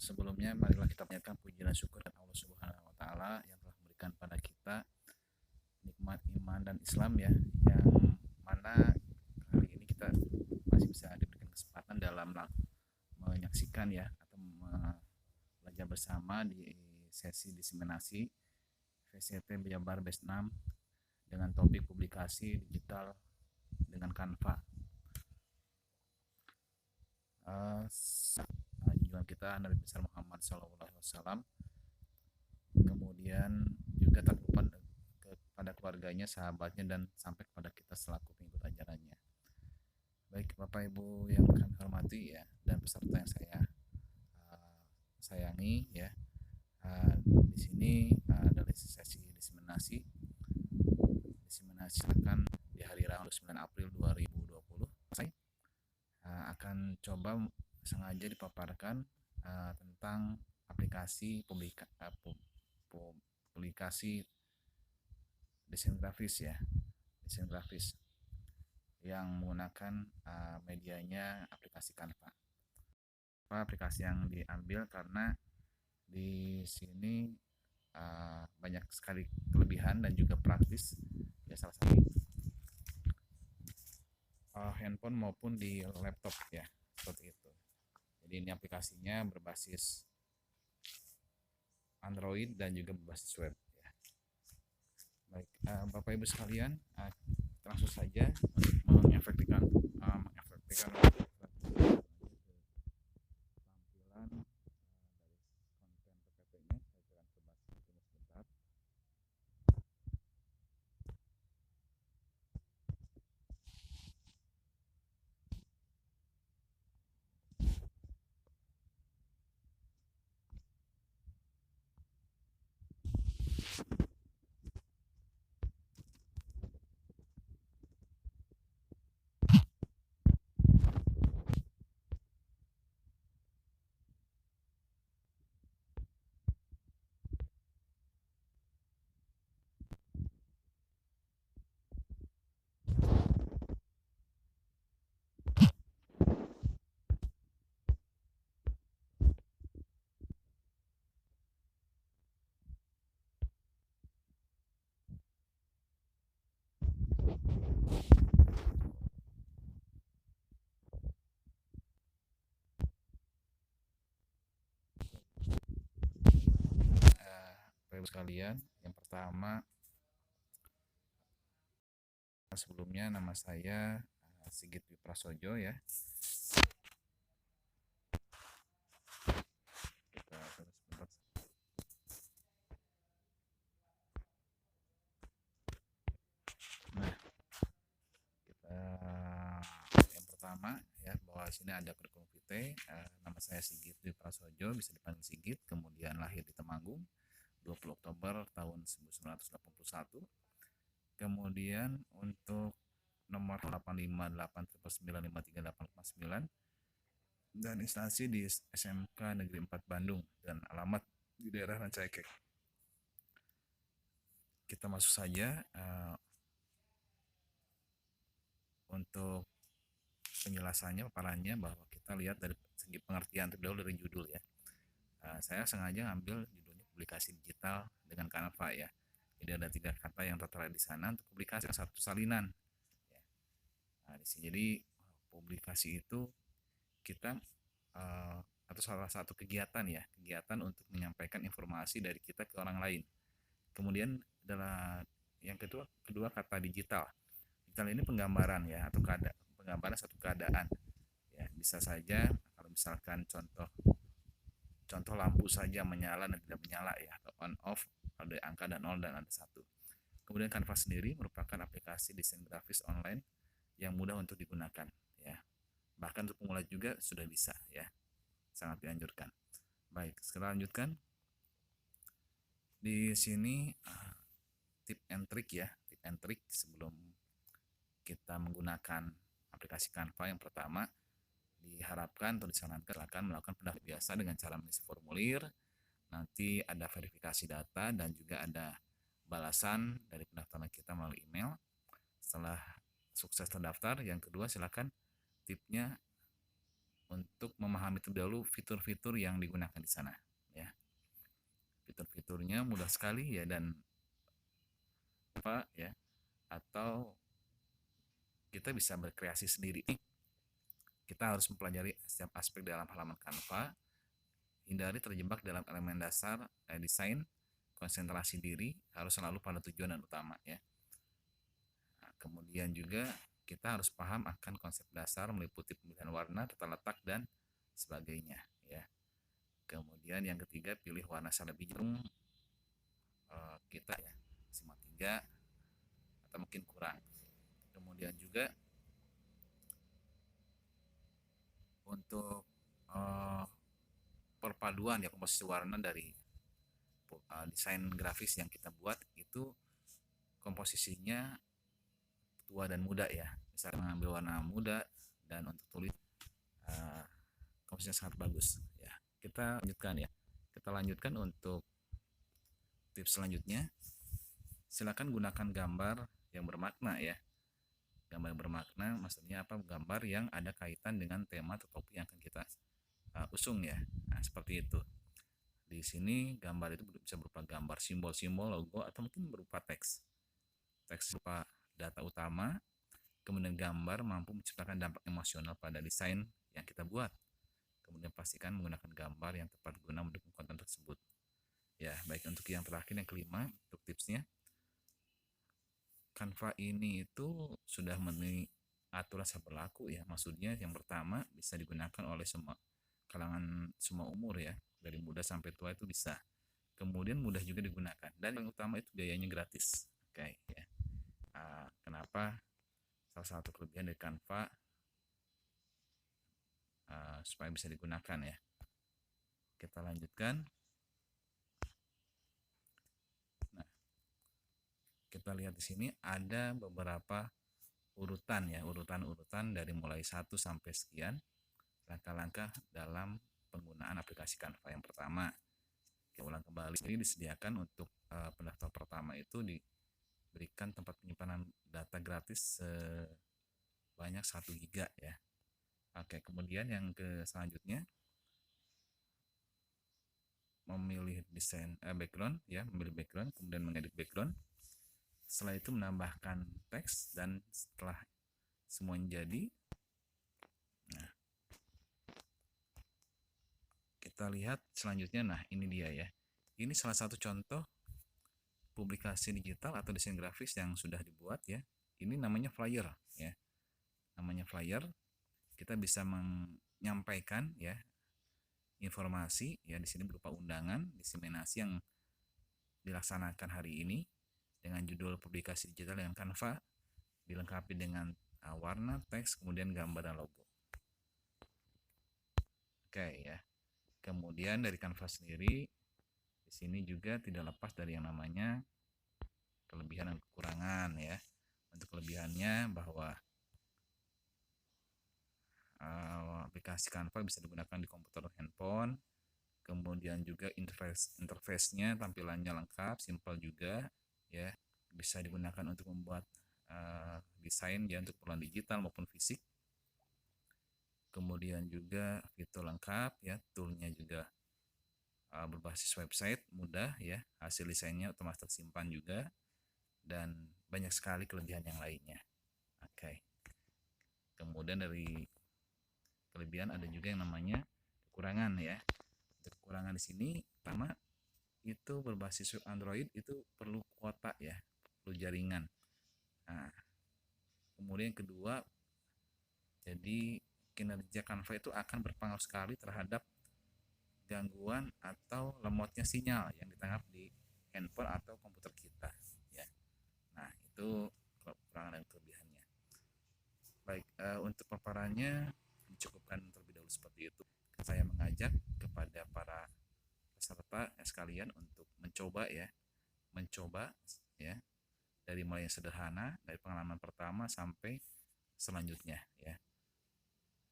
Sebelumnya marilah kita panjatkan puji dan syukur kepada Allah Subhanahu wa taala yang telah memberikan pada kita nikmat iman dan Islam ya, yang mana kali ini kita masih bisa diberikan kesempatan dalam menyaksikan ya atau belajar bersama di sesi diseminasi VCT Jabar Batch 6 dengan topik publikasi digital dengan Canva. Junjungan kita Nabi besar Muhammad SAW, kemudian juga tak lupa kepada keluarganya, sahabatnya, dan sampai kepada kita selaku pengikut ajarannya. Baik Bapak Ibu yang kami hormati ya, dan peserta yang saya sayangi ya, di sini adalah sesi diseminasi akan di hari Rabu 9 April 2020. Saya akan coba sengaja dipaparkan tentang aplikasi publikasi desain grafis ya, desain grafis yang menggunakan medianya aplikasi Canva. Aplikasi yang diambil karena di sini banyak sekali kelebihan dan juga praktis ya, salah satu handphone maupun di laptop ya, seperti itu. Jadi ini aplikasinya berbasis Android dan juga berbasis web ya. Baik, Bapak Ibu sekalian, langsung saja untuk mengefektifkan tampilan dari konten PPT-nya. Saya akan coba sebentar. Bapak Ibu sekalian, yang pertama, sebelumnya nama saya Sigit Dwi Prasojo ya. Kita terus sebentar. Nah, kita yang pertama ya, bahwa sini ada kurikulum vitae. Nama saya Sigit Dwi Prasojo, bisa dipanggil Sigit, kemudian lahir di Temanggung 20 Oktober tahun 1981. Kemudian untuk nomor 85819538859 dan instansi di SMK Negeri 4 Bandung dan alamat di daerah Rancaikek. Kita masuk saja untuk penjelasannya, paparannya, bahwa kita lihat dari segi pengertian terlebih dahulu dari judul ya. Saya sengaja ngambil judulnya publikasi digital dengan Canva ya. Jadi ada 3 kata yang tertera di sana untuk publikasi, satu salinan. Ya. Nah, di sini jadi publikasi itu kita atau salah satu kegiatan ya, kegiatan untuk menyampaikan informasi dari kita ke orang lain. Kemudian adalah yang kedua kata digital. Digital ini penggambaran ya, atau penggambaran satu keadaan. Ya, bisa saja kalau misalkan contoh lampu saja menyala dan tidak menyala ya, atau on off, ada angka dan 0 dan ada 1. Kemudian Canva sendiri merupakan aplikasi desain grafis online yang mudah untuk digunakan ya. Bahkan untuk pemula juga sudah bisa ya. Sangat dianjurkan. Baik, sekarang lanjutkan. Di sini tip and trick ya, tip and trick sebelum kita menggunakan aplikasi Canva. Yang pertama, diharapkan atau disarankan silakan melakukan pendaftaran biasa dengan cara mengisi formulir. Nanti ada verifikasi data dan juga ada balasan dari pendaftaran kita melalui email. Setelah sukses terdaftar, yang kedua silakan tipnya untuk memahami terlebih dahulu fitur-fitur yang digunakan di sana ya. Fitur-fiturnya mudah sekali ya, dan apa ya, atau kita bisa berkreasi sendiri. Kita harus mempelajari setiap aspek dalam halaman Canva, hindari terjebak dalam elemen dasar desain, konsentrasi diri harus selalu pada tujuan dan utama ya. Nah, kemudian juga kita harus paham akan konsep dasar meliputi pemilihan warna, tata letak dan sebagainya ya. Kemudian yang ketiga, pilih warna yang lebih cenderung kita ya, maksimal 3 atau mungkin kurang. Kemudian juga untuk perpaduan ya komposisi warna dari desain grafis yang kita buat itu komposisinya tua dan muda ya. Misalnya mengambil warna muda, dan untuk tulis komposisinya sangat bagus ya. Kita lanjutkan untuk tips selanjutnya. Silakan gunakan gambar yang bermakna ya. Gambar yang bermakna maksudnya apa? Gambar yang ada kaitan dengan tema atau topik yang akan kita usung ya. Nah, seperti itu. Di sini gambar itu bisa berupa gambar simbol-simbol, logo, atau mungkin berupa teks. Teks berupa data utama, kemudian gambar mampu menciptakan dampak emosional pada desain yang kita buat. Kemudian pastikan menggunakan gambar yang tepat guna mendukung konten tersebut. Ya, baik untuk yang terakhir, yang kelima, untuk tipsnya. Canva ini itu sudah memenuhi aturan berlaku ya. Maksudnya yang pertama bisa digunakan oleh semua kalangan, semua umur ya, dari muda sampai tua itu bisa. Kemudian mudah juga digunakan, dan yang utama itu biayanya gratis. Oke ya. Kenapa? Salah satu kelebihan dari Canva supaya bisa digunakan ya. Kita lanjutkan. Nah, kita lihat di sini ada beberapa urutan ya, urutan dari mulai 1 sampai sekian langkah-langkah dalam penggunaan aplikasi Canva. Yang pertama, kita ulang kembali, ini disediakan untuk pendaftar pertama itu diberikan tempat penyimpanan data gratis sebanyak 1 GB ya. Oke, kemudian yang selanjutnya, memilih desain background ya, memilih background, kemudian mengedit background. Setelah itu menambahkan teks, dan setelah semuanya jadi, nah, kita lihat selanjutnya. Nah, ini dia ya. Ini salah satu contoh publikasi digital atau desain grafis yang sudah dibuat ya. Ini namanya flyer ya. Namanya flyer. Kita bisa menyampaikan ya informasi ya, di sini berupa undangan diseminasi yang dilaksanakan hari ini dengan judul publikasi digital dengan Canva, dilengkapi dengan warna, teks, kemudian gambar dan logo. Oke ya. Kemudian dari Canva sendiri, di sini juga tidak lepas dari yang namanya kelebihan dan kekurangan ya. Untuk kelebihannya bahwa aplikasi Canva bisa digunakan di komputer handphone, kemudian juga interface-nya tampilannya lengkap, simpel juga ya, bisa digunakan untuk membuat desain ya, untuk keperluan digital maupun fisik. Kemudian juga fitur lengkap ya, toolnya juga berbasis website, mudah ya, hasil desainnya otomatis tersimpan juga, dan banyak sekali kelebihan yang lainnya. Oke. Kemudian dari kelebihan ada juga yang namanya kekurangan ya. Kekurangan di sini pertama itu berbasis web Android itu perlu kuota ya, perlu jaringan. Nah, kemudian yang kedua, jadi kinerja Canva itu akan berpengaruh sekali terhadap gangguan atau lemotnya sinyal yang ditangkap di handphone atau komputer kita ya. Nah, itu kekurangan dan kelebihannya. Baik, untuk paparannya dicukupkan terlebih dahulu seperti itu. Saya mengajak kepada para peserta sekalian untuk mencoba ya, dari mulai yang sederhana, dari pengalaman pertama sampai selanjutnya ya.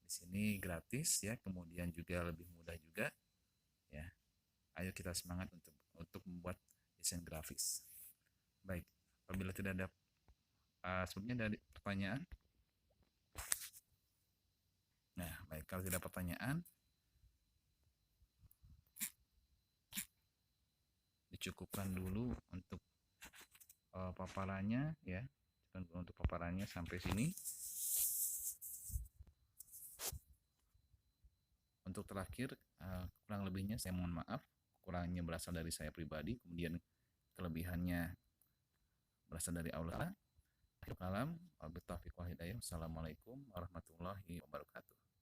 Di sini gratis ya, kemudian juga lebih mudah juga ya. Ayo kita semangat untuk membuat desain grafis. Baik, apabila tidak ada sebelumnya dari pertanyaan. Nah, Baik, kalau tidak pertanyaan, dicukupkan dulu untuk paparannya ya. Untuk paparannya sampai sini. Untuk terakhir, kurang lebihnya saya mohon maaf. Kurangnya berasal dari saya pribadi, kemudian kelebihannya berasal dari Allah. Akhirul kalam, wabillahi taufiq wal hidayah. Wassalamualaikum warahmatullahi wabarakatuh.